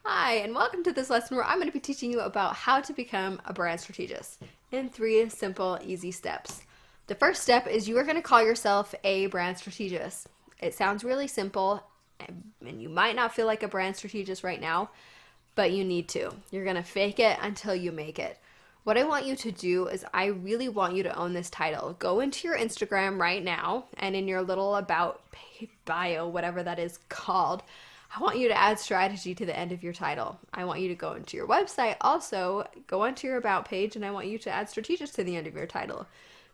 Hi, and welcome to this lesson where I'm going to be teaching you about how to become a brand strategist in 3 simple, easy steps. The first step is you are going to call yourself a brand strategist. It sounds really simple, and you might not feel like a brand strategist right now, but you need to. You're going to fake it until you make it. What I want you to do is I really want you to own this title. Go into your Instagram right now, and in your little about bio, whatever that is called, I want you to add strategy to the end of your title. I want you to go into your website, also go onto your about page, and I want you to add strategist to the end of your title,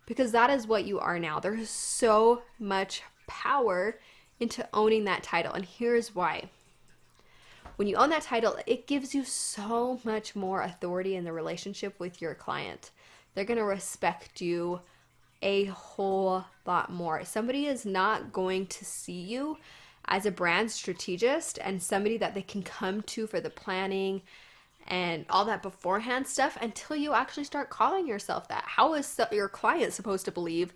because that is what you are now. There is so much power into owning that title, and here's why. When you own that title, it gives you so much more authority in the relationship with your client. They're going to respect you a whole lot more. Somebody is not going to see you as a brand strategist and somebody that they can come to for the planning and all that beforehand stuff until you actually start calling yourself that. How is your client supposed to believe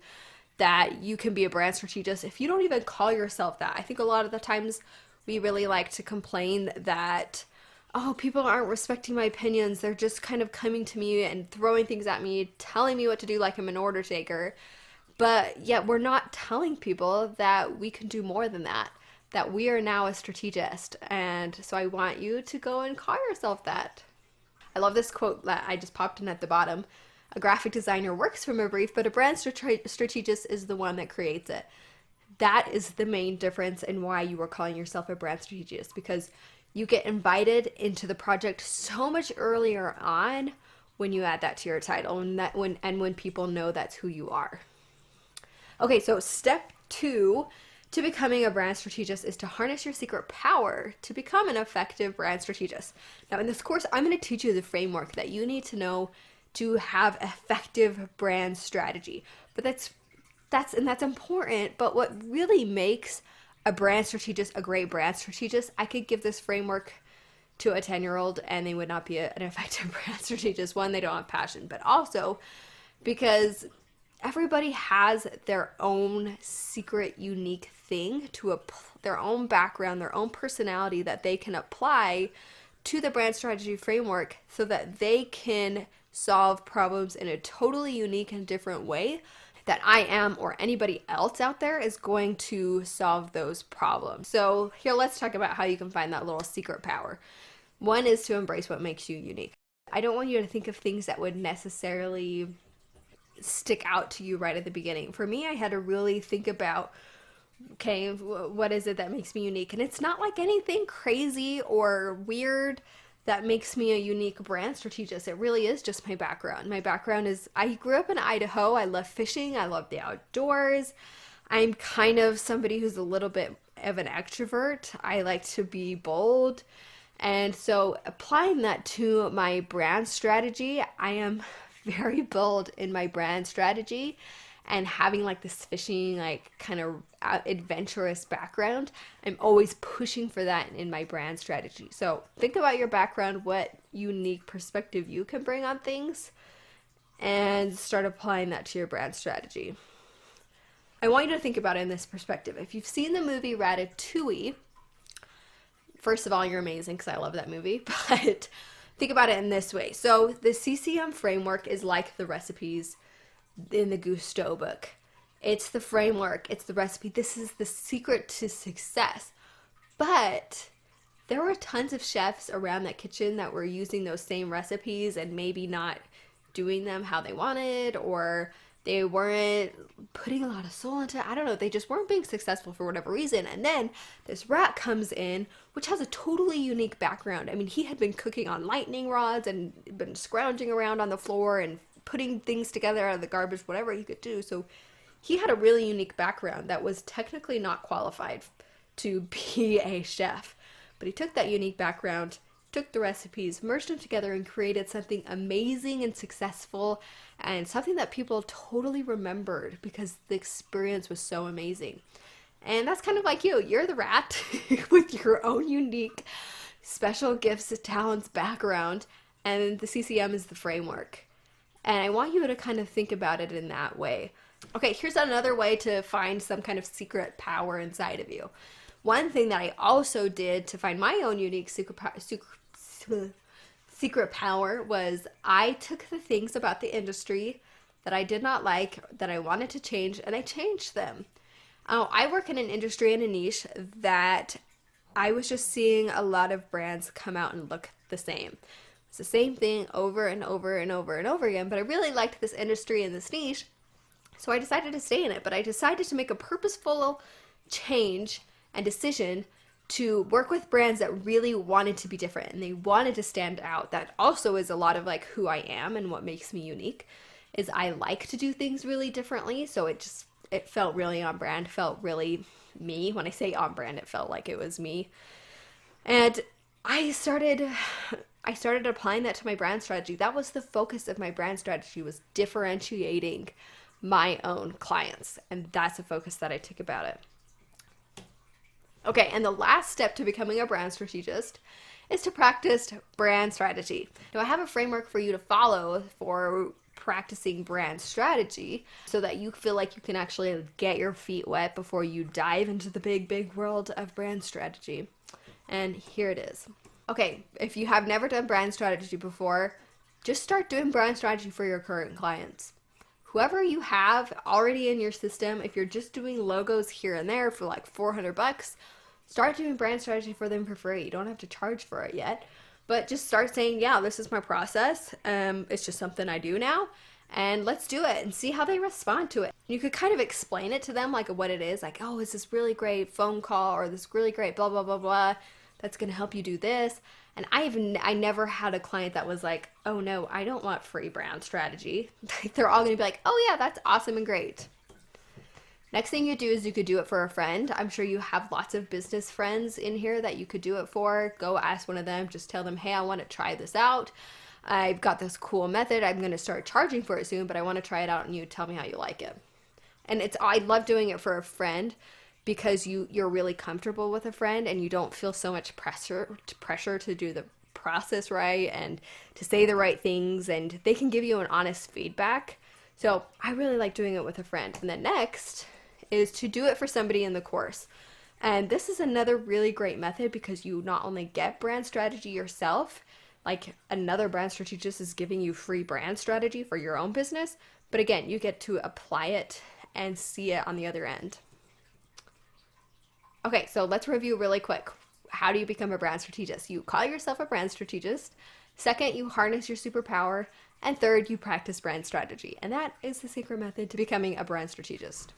that you can be a brand strategist if you don't even call yourself that? I think a lot of the times we really like to complain that, oh, people aren't respecting my opinions. They're just kind of coming to me and throwing things at me, telling me what to do like I'm an order taker. But yet we're not telling people that we can do more than that we are now a strategist. And so I want you to go and call yourself that. I love this quote that I just popped in at the bottom. A graphic designer works from a brief, but a brand strategist is the one that creates it. That is the main difference in why you are calling yourself a brand strategist, because you get invited into the project so much earlier on when you add that to your title and when people know that's who you are. Okay, so step 2 to becoming a brand strategist is to harness your secret power to become an effective brand strategist. Now, in this course, I'm going to teach you the framework that you need to know to have effective brand strategy. But that's important. But what really makes a brand strategist a great brand strategist, I could give this framework to a 10-year-old and they would not be an effective brand strategist. One, they don't have passion, but also because everybody has their own secret, unique thing their own background, their own personality that they can apply to the brand strategy framework so that they can solve problems in a totally unique and different way that I am or anybody else out there is going to solve those problems. So here, let's talk about how you can find that little secret power. One is to embrace what makes you unique. I don't want you to think of things that would necessarily stick out to you right at the beginning. For me, I had to really think about, okay, what is it that makes me unique? And it's not like anything crazy or weird that makes me a unique brand strategist. It really is just my background. My background is I grew up in Idaho. I love fishing. I love the outdoors. I'm kind of somebody who's a little bit of an extrovert. I like to be bold. And so applying that to my brand strategy, I am very bold in my brand strategy, and having like this fishing, like kind of adventurous background, I'm always pushing for that in my brand strategy. So think about your background, what unique perspective you can bring on things, and start applying that to your brand strategy. I want you to think about it in this perspective. If you've seen the movie Ratatouille, first of all, you're amazing because I love that movie, but think about it in this way. So the CCM framework is like the recipes in the Gusteau book. It's the framework, it's the recipe. This is the secret to success. But there were tons of chefs around that kitchen that were using those same recipes and maybe not doing them how they wanted, or they weren't putting a lot of soul into it. I don't know. They just weren't being successful for whatever reason. And then this rat comes in, which has a totally unique background. I mean, he had been cooking on lightning rods and been scrounging around on the floor and putting things together out of the garbage, whatever he could do. So he had a really unique background that was technically not qualified to be a chef. But he took that unique background, took the recipes, merged them together, and created something amazing and successful, and something that people totally remembered because the experience was so amazing. And that's kind of like you. You're the rat with your own unique special gifts, talents, background, and the CCM is the framework. And I want you to kind of think about it in that way. Okay, here's another way to find some kind of secret power inside of you. One thing that I also did to find my own unique secret power was I took the things about the industry that I did not like, that I wanted to change, and I changed them. I work in an industry and a niche that I was just seeing a lot of brands come out and look the same. It's the same thing over and over and over and over again, but I really liked this industry and this niche, so I decided to stay in it. But I decided to make a purposeful change and decision to work with brands that really wanted to be different and they wanted to stand out. That also is a lot of like who I am and what makes me unique is I like to do things really differently. So it felt really on brand, felt really me. When I say on brand, it felt like it was me. And I started applying that to my brand strategy. That was the focus of my brand strategy, was differentiating my own clients. And that's the focus that I took about it. Okay, and the last step to becoming a brand strategist is to practice brand strategy. Now, I have a framework for you to follow for practicing brand strategy so that you feel like you can actually get your feet wet before you dive into the big world of brand strategy. And here it is. Okay, if you have never done brand strategy before, just start doing brand strategy for your current clients. Whoever you have already in your system, if you're just doing logos here and there for like $400, start doing brand strategy for them for free. You don't have to charge for it yet, but just start saying, yeah, this is my process. It's just something I do now, and let's do it and see how they respond to it. You could kind of explain it to them like what it is, like, oh, it's this really great phone call or this really great blah, blah, blah, blah, that's going to help you do this. And I never had a client that was like, oh no, I don't want free brand strategy. They're all going to be like, oh yeah, that's awesome and great. Next thing you do is you could do it for a friend. I'm sure you have lots of business friends in here that you could do it for. Go ask one of them, just tell them, hey, I want to try this out. I've got this cool method. I'm going to start charging for it soon, but I want to try it out and you tell me how you like it. And I love doing it for a friend because you're really comfortable with a friend and you don't feel so much pressure to do the process right and to say the right things, and they can give you an honest feedback. So I really like doing it with a friend. And then next is to do it for somebody in the course. And this is another really great method because you not only get brand strategy yourself, like another brand strategist is giving you free brand strategy for your own business, but again, you get to apply it and see it on the other end. Okay, so let's review really quick. How do you become a brand strategist? You call yourself a brand strategist. Second, you harness your superpower. And third, you practice brand strategy. And that is the secret method to becoming a brand strategist.